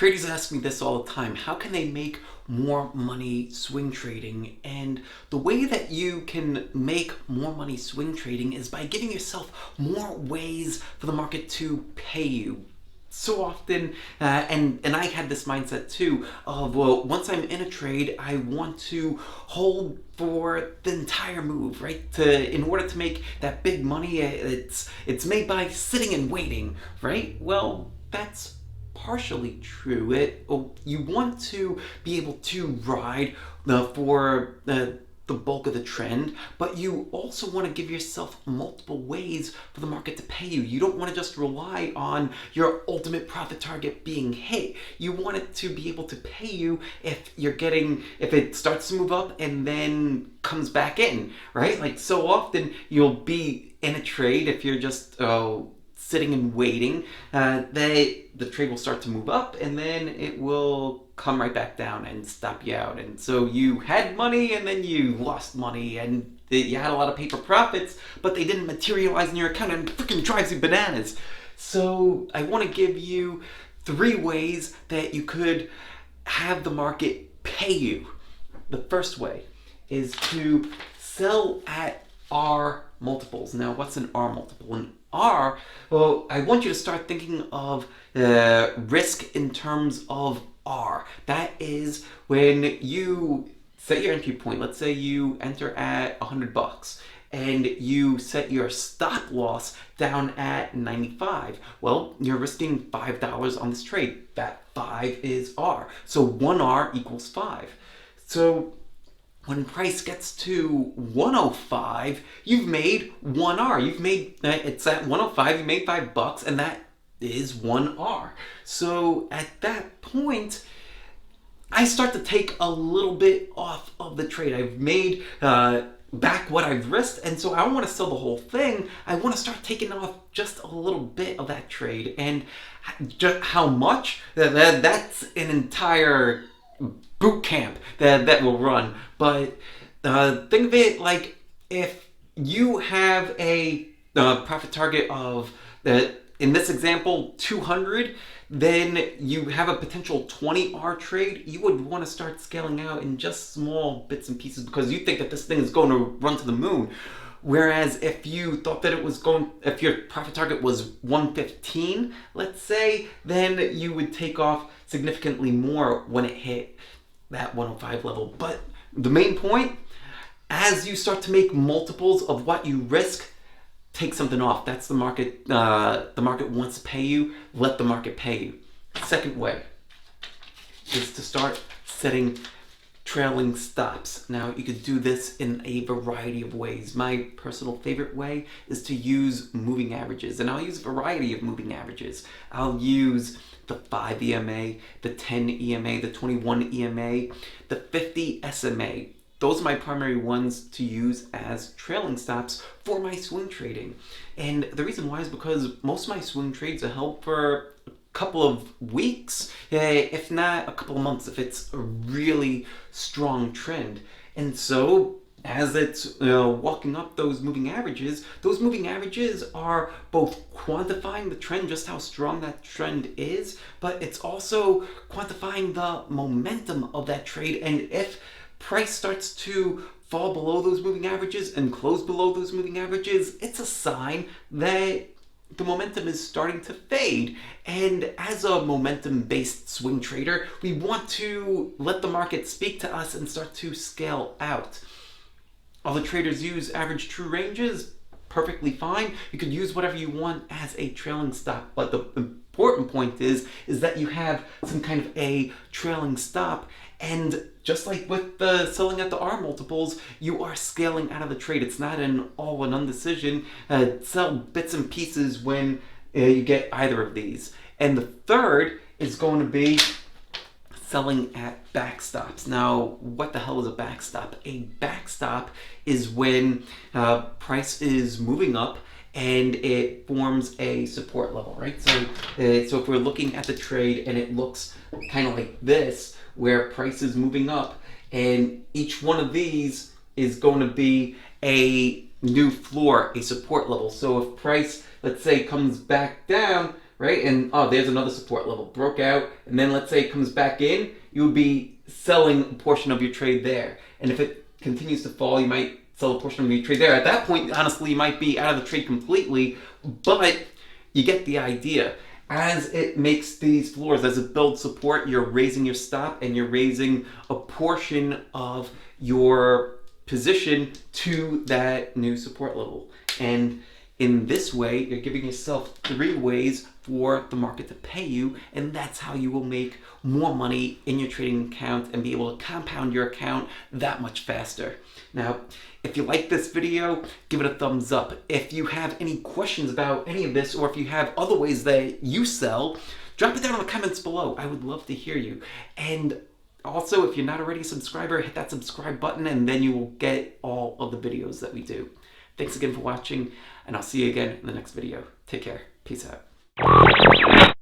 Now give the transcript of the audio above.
Traders ask me this all the time. How can they make more money swing trading? And the way that you can make more money swing trading is by giving yourself more ways for the market to pay you. So often, and I had this mindset too of, well, once I'm in a trade, I want to hold for the entire move, right? In order to make that big money, it's made by sitting and waiting, right? Well, that's partially true. You want to be able to ride for the bulk of the trend, but you also want to give yourself multiple ways for the market to pay you. You don't want to just rely on your ultimate profit target being hit. You want it to be able to pay you if it starts to move up and then comes back in, right? Like, so often you'll be in a trade if you're just sitting and waiting, the trade will start to move up and then it will come right back down and stop you out. And so you had money and then you lost money and you had a lot of paper profits, but they didn't materialize in your account, and it freaking drives you bananas. So I want to give you 3 ways that you could have the market pay you. The first way is to sell at R multiples. Now, what's an R multiple? An R, well, I want you to start thinking of risk in terms of R. That is when you set your entry point. Let's say you enter at $100 and you set your stop loss down at 95. Well, you're risking $5 on this trade. That 5 is R. So 1 R equals 5. So when price gets to 105, you've made 1 R. It's at 105, you made $5, and that is 1 R. So at that point, I start to take a little bit off of the trade. I've made back what I've risked, and so I don't want to sell the whole thing. I want to start taking off just a little bit of that trade. And how much? That's an entire boot camp that will run. But think of it like, if you have a profit target of, in this example, 200, then you have a potential 20 R trade. You would want to start scaling out in just small bits and pieces because you think that this thing is going to run to the moon. Whereas if you thought that if your profit target was 115, let's say, then you would take off significantly more when it hit that 105 level. But the main point, as you start to make multiples of what you risk, take something off. That's the market. The market wants to pay you. Let the market pay you. Second way is to start setting trailing stops. Now, you could do this in a variety of ways. My personal favorite way is to use moving averages, and I'll use a variety of moving averages. I'll use the 5 EMA, the 10 EMA, the 21 EMA, the 50 SMA. Those are my primary ones to use as trailing stops for my swing trading. And the reason why is because most of my swing trades are held for a couple of weeks, if not a couple of months, if it's a really strong trend. And so as it's walking up those moving averages are both quantifying the trend, just how strong that trend is, but it's also quantifying the momentum of that trade. And if price starts to fall below those moving averages and close below those moving averages, it's a sign that the momentum is starting to fade. And as a momentum-based swing trader, we want to let the market speak to us and start to scale out. Other traders use average true ranges, perfectly fine. You could use whatever you want as a trailing stop, but the important point is that you have some kind of a trailing stop. And just like with the selling at the R multiples, you are scaling out of the trade. It's not an all or none decision. Sell bits and pieces when you get either of these. And the third is going to be selling at backstops. Now, what the hell is a backstop? A backstop is when price is moving up and it forms a support level, right? So if we're looking at the trade and it looks kind of like this, where price is moving up, and each one of these is going to be a new floor, a support level. So if price, let's say, comes back down, right? And oh, there's another support level, broke out, and then let's say it comes back in, you would be selling a portion of your trade there. And if it continues to fall, you might sell a portion of your trade there. At that point, honestly, you might be out of the trade completely, but you get the idea. As it makes these floors, as it builds support, you're raising your stop and you're raising a portion of your position to that new support level. And in this way, you're giving yourself 3 ways for the market to pay you, and that's how you will make more money in your trading account and be able to compound your account that much faster. Now, if you like this video, give it a thumbs up. If you have any questions about any of this, or if you have other ways that you sell, drop it down in the comments below. I would love to hear you. And also, if you're not already a subscriber, hit that subscribe button and then you will get all of the videos that we do. Thanks again for watching, and I'll see you again in the next video. Take care. Peace out.